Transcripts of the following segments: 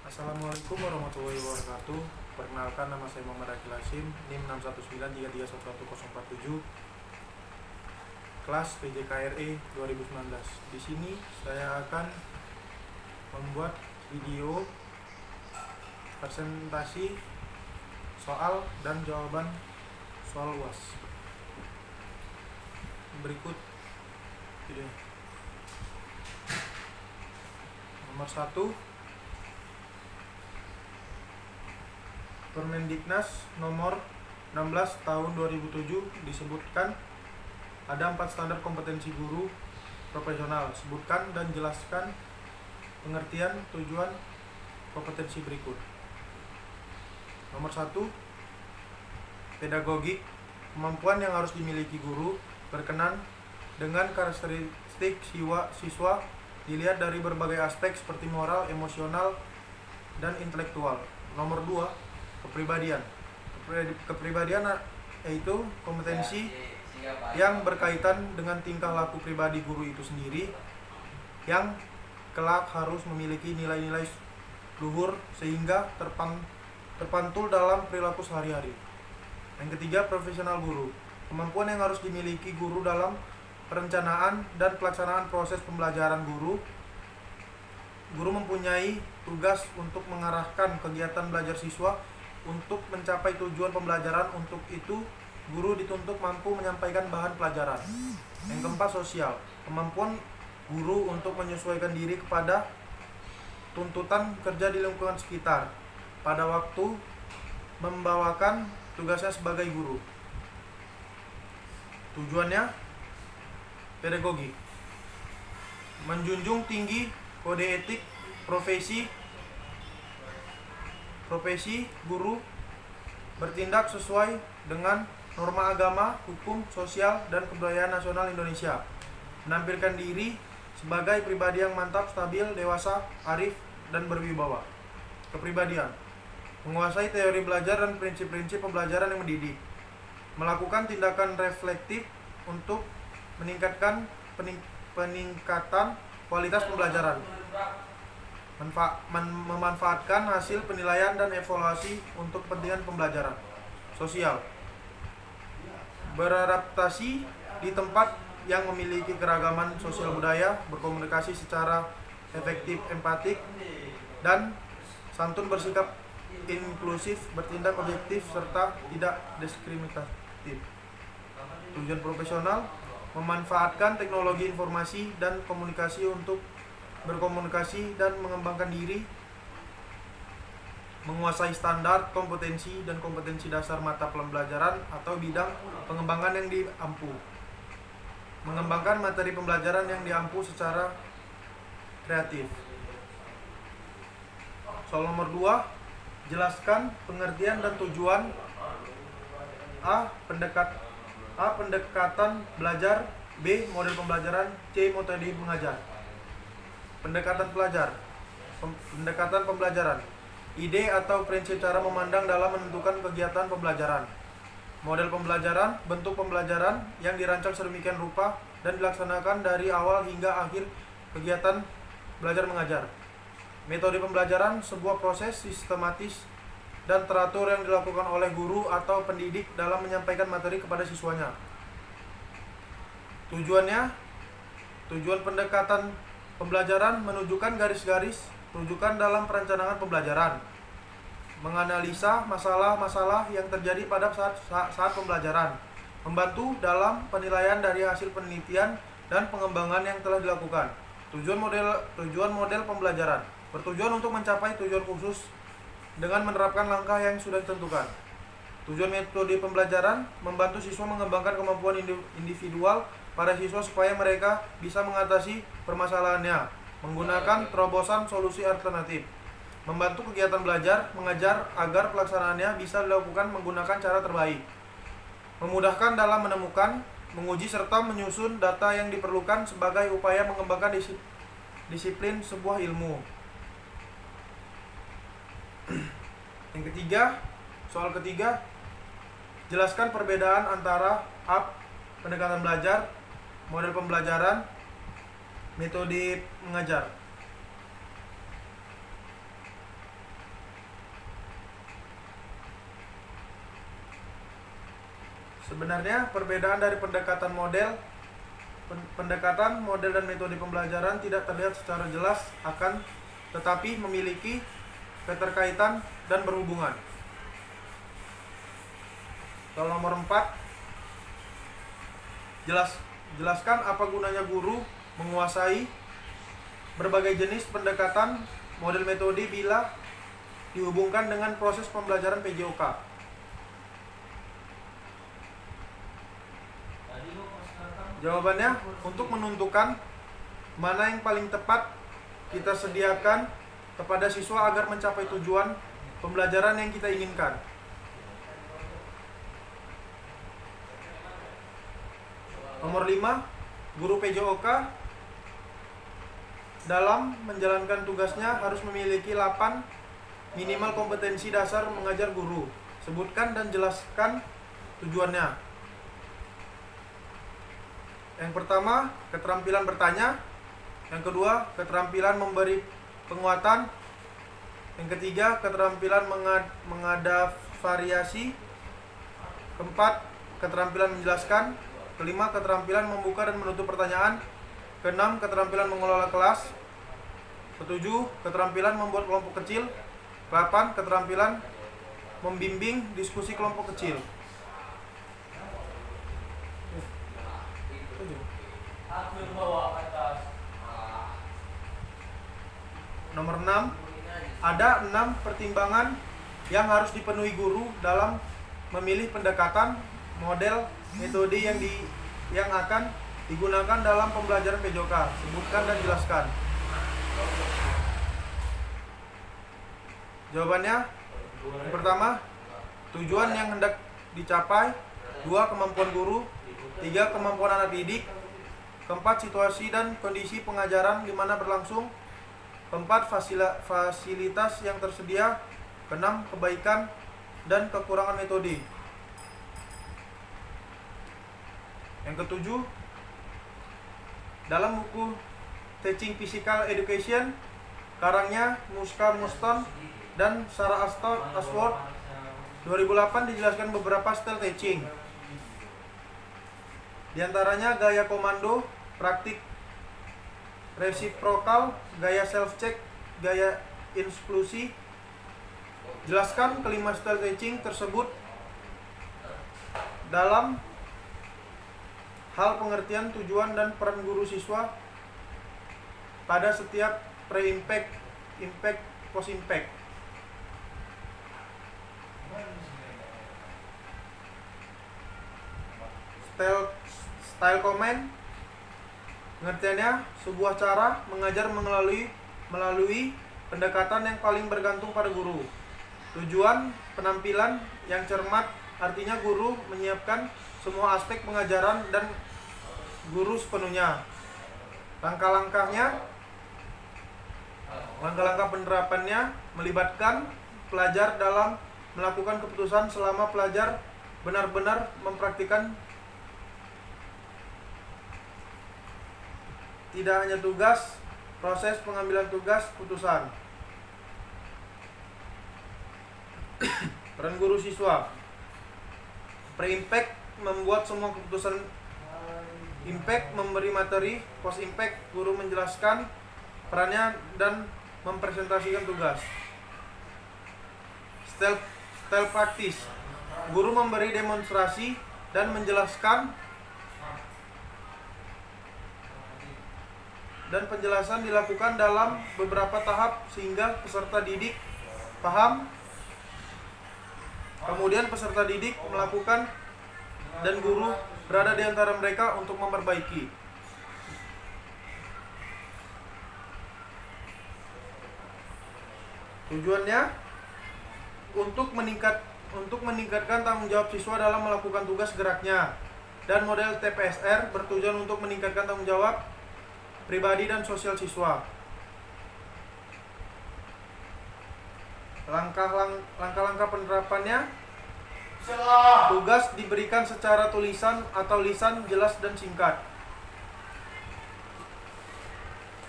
Assalamualaikum warahmatullahi wabarakatuh. Perkenalkan, nama saya Muhammad Akil Hasim, NIM 61933111047, kelas PJKRE 2019. Di sini saya akan membuat video presentasi soal dan jawaban soal UAS. Berikut video. Nomor 1, Permendiknas nomor 16 tahun 2007 disebutkan ada 4 standar kompetensi guru profesional. Sebutkan dan jelaskan pengertian tujuan kompetensi berikut. Nomor 1, pedagogik, kemampuan yang harus dimiliki guru berkenan dengan karakteristik siswa dilihat dari berbagai aspek seperti moral, emosional, dan intelektual. Nomor 2, kepribadian. Kepribadian yaitu kompetensi yang berkaitan dengan tingkah laku pribadi guru itu sendiri yang kelak harus memiliki nilai-nilai luhur sehingga terpantul dalam perilaku sehari-hari. Yang ketiga, profesional guru. Kemampuan yang harus dimiliki guru dalam perencanaan dan pelaksanaan proses pembelajaran guru. Guru mempunyai tugas untuk mengarahkan kegiatan belajar siswa untuk mencapai tujuan pembelajaran. Untuk itu, guru dituntut mampu menyampaikan bahan pelajaran. Yang keempat, sosial. Kemampuan guru untuk menyesuaikan diri kepada tuntutan kerja di lingkungan sekitar pada waktu membawakan tugasnya sebagai guru. Tujuannya, pedagogi. Menjunjung tinggi kode etik profesi guru, bertindak sesuai dengan norma agama, hukum, sosial, dan kebudayaan nasional Indonesia. Menampilkan diri sebagai pribadi yang mantap, stabil, dewasa, arif, dan berwibawa. Kepribadian. Menguasai teori belajar dan prinsip-prinsip pembelajaran yang mendidik. Melakukan tindakan reflektif untuk meningkatkan kualitas pembelajaran. Memanfaatkan hasil penilaian dan evaluasi untuk kepentingan pembelajaran. Sosial. Beradaptasi di tempat yang memiliki keragaman sosial budaya, berkomunikasi secara efektif, empatik, dan santun, bersikap inklusif, bertindak objektif, serta tidak diskriminatif. Tujuan profesional, memanfaatkan teknologi informasi dan komunikasi untuk berkomunikasi dan mengembangkan diri, menguasai standar kompetensi dan kompetensi dasar mata pembelajaran atau bidang pengembangan yang diampu, mengembangkan materi pembelajaran yang diampu secara kreatif. Soal nomor 2, jelaskan pengertian dan tujuan A. Pendekatan belajar, B. Model pembelajaran, C. Metode mengajar. Pendekatan pembelajaran, ide atau prinsip cara memandang dalam menentukan kegiatan pembelajaran. Model pembelajaran, bentuk pembelajaran yang dirancang sedemikian rupa dan dilaksanakan dari awal hingga akhir kegiatan belajar mengajar. Metode pembelajaran, sebuah proses sistematis dan teratur yang dilakukan oleh guru atau pendidik dalam menyampaikan materi kepada siswanya. Tujuan pendekatan pembelajaran, menunjukkan garis-garis rujukan dalam perencanaan pembelajaran, menganalisa masalah-masalah yang terjadi pada saat pembelajaran, membantu dalam penilaian dari hasil penelitian dan pengembangan yang telah dilakukan. Tujuan model pembelajaran, bertujuan untuk mencapai tujuan khusus dengan menerapkan langkah yang sudah ditentukan. Tujuan metode pembelajaran, membantu siswa mengembangkan kemampuan individual pada siswa supaya mereka bisa mengatasi permasalahannya menggunakan terobosan solusi alternatif. Membantu kegiatan belajar mengajar agar pelaksanaannya bisa dilakukan menggunakan cara terbaik. Memudahkan dalam menemukan, menguji, serta menyusun data yang diperlukan sebagai upaya mengembangkan disiplin sebuah ilmu. Yang ketiga, soal ketiga, jelaskan perbedaan antara A. Pendekatan belajar, model pembelajaran, metode mengajar. Sebenarnya perbedaan dari pendekatan model dan metode pembelajaran tidak terlihat secara jelas, akan tetapi memiliki keterkaitan dan berhubungan. Soal nomor 4, jelaskan apa gunanya guru menguasai berbagai jenis pendekatan model metode bila dihubungkan dengan proses pembelajaran PJOK. Jawabannya, untuk menentukan mana yang paling tepat kita sediakan kepada siswa agar mencapai tujuan pembelajaran yang kita inginkan. Nomor 5, guru PJOK dalam menjalankan tugasnya harus memiliki 8 minimal kompetensi dasar mengajar guru. Sebutkan dan jelaskan tujuannya. Yang pertama, keterampilan bertanya. Yang kedua, keterampilan memberi penguatan. Yang ketiga, keterampilan mengada variasi. Keempat, keterampilan menjelaskan. Kelima, keterampilan membuka dan menutup pertanyaan. Keenam, keterampilan mengelola kelas. Ketujuh, keterampilan membuat kelompok kecil. 8, keterampilan membimbing diskusi kelompok kecil. Nomor 6, ada 6 pertimbangan yang harus dipenuhi guru dalam memilih pendekatan, model, metode yang akan digunakan dalam pembelajaran PJOK. Sebutkan dan jelaskan. Jawabannya, yang pertama, tujuan yang hendak dicapai. 2, kemampuan guru. 3, kemampuan anak didik. 4, situasi dan kondisi pengajaran di mana berlangsung. 4, fasilitas yang tersedia. 6, kebaikan dan kekurangan metode. Yang ketujuh, dalam buku Teaching Physical Education karangnya Muska Muston dan Sarah Ashworth 2008 dijelaskan beberapa style teaching. Di antaranya gaya komando, praktik resiprokal, gaya self-check, gaya inklusi. Jelaskan kelima style teaching tersebut dalam hal pengertian tujuan dan peran guru siswa pada setiap pre-impact, impact, post-impact. Style comment, pengertiannya sebuah cara mengajar melalui pendekatan yang paling bergantung pada guru. Tujuan penampilan yang cermat, artinya guru menyiapkan semua aspek pengajaran dan guru sepenuhnya. Langkah-langkah penerapannya melibatkan pelajar dalam melakukan keputusan selama pelajar benar-benar mempraktikkan tidak hanya tugas, proses pengambilan tugas, putusan. Peran guru siswa. Pre-impact membuat semua keputusan impact, memberi materi. Post-impact, guru menjelaskan perannya dan mempresentasikan tugas. Style praktis, guru memberi demonstrasi dan menjelaskan, dan penjelasan dilakukan dalam beberapa tahap sehingga peserta didik paham. Kemudian peserta didik melakukan dan guru berada di antara mereka untuk memperbaiki. Tujuannya untuk meningkatkan tanggung jawab siswa dalam melakukan tugas geraknya, dan model TPSR bertujuan untuk meningkatkan tanggung jawab pribadi dan sosial siswa. Langkah-langkah penerapannya, tugas diberikan secara tulisan atau lisan, jelas dan singkat.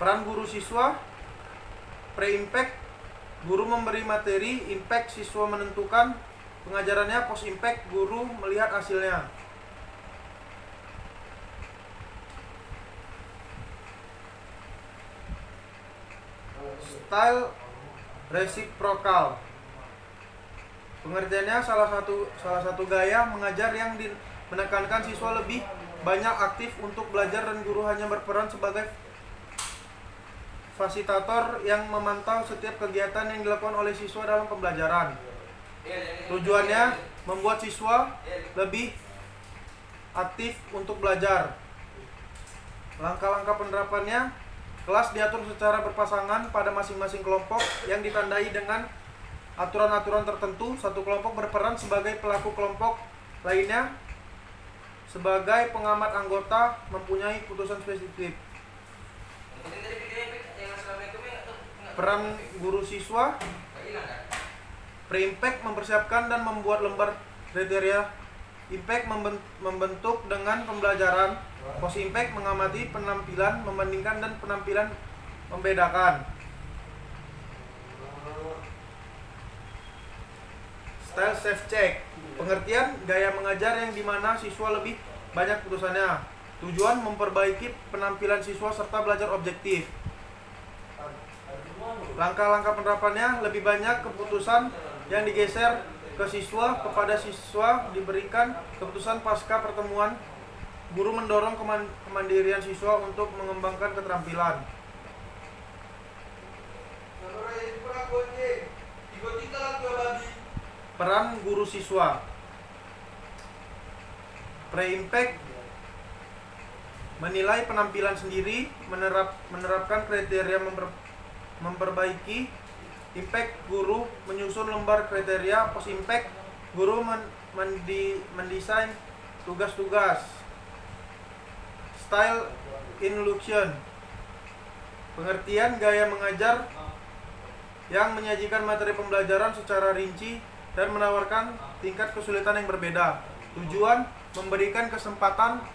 Peran guru siswa. Pre-impact, guru memberi materi. Impact, siswa menentukan pengajarannya post impact, guru melihat hasilnya. Style reciprocal. Pengertiannya salah satu gaya mengajar yang menekankan siswa lebih banyak aktif untuk belajar dan guru hanya berperan sebagai fasilitator yang memantau setiap kegiatan yang dilakukan oleh siswa dalam pembelajaran. Tujuannya membuat siswa lebih aktif untuk belajar. Langkah-langkah penerapannya, kelas diatur secara berpasangan pada masing-masing kelompok yang ditandai dengan aturan-aturan tertentu. Satu kelompok berperan sebagai pelaku kelompok lainnya sebagai pengamat anggota mempunyai putusan spesifik. Peran guru siswa, pre-impact mempersiapkan dan membuat lembar kriteria. Impact membentuk dengan pembelajaran. Post-impact mengamati penampilan, membandingkan dan penampilan membedakan. Style self check. Pengertian gaya mengajar yang dimana siswa lebih banyak putusannya. Tujuan memperbaiki penampilan siswa serta belajar objektif. Langkah-langkah penerapannya, lebih banyak keputusan yang digeser ke siswa, kepada siswa diberikan keputusan pasca pertemuan. Guru mendorong kemandirian siswa untuk mengembangkan keterampilan. Peran guru siswa. Pre-impact menilai penampilan sendiri, menerapkan kriteria memperbaiki. Impact, guru menyusun lembar kriteria. Post impact, guru mendesain tugas-tugas. Style illusion. Pengertian gaya mengajar yang menyajikan materi pembelajaran secara rinci dan menawarkan tingkat kesulitan yang berbeda. Tujuan memberikan kesempatan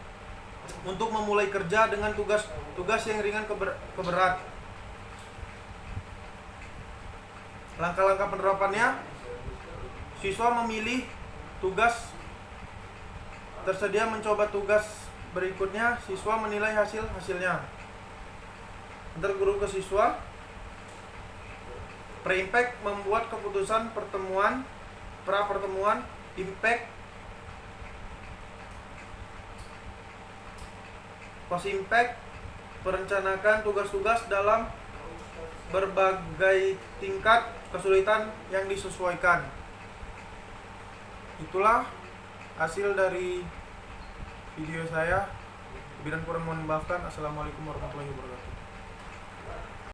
untuk memulai kerja dengan tugas yang ringan ke berat. Langkah-langkah penerapannya, siswa memilih tugas tersedia, mencoba tugas berikutnya, siswa menilai hasilnya. Antar guru ke siswa. Pre-impact membuat keputusan pra-pertemuan. Impact, post-impact merencanakan tugas-tugas dalam berbagai tingkat kesulitan yang disesuaikan. Itulah hasil dari video saya. Lebih dan kurang mohon dimaafkan. Assalamualaikum warahmatullahi wabarakatuh.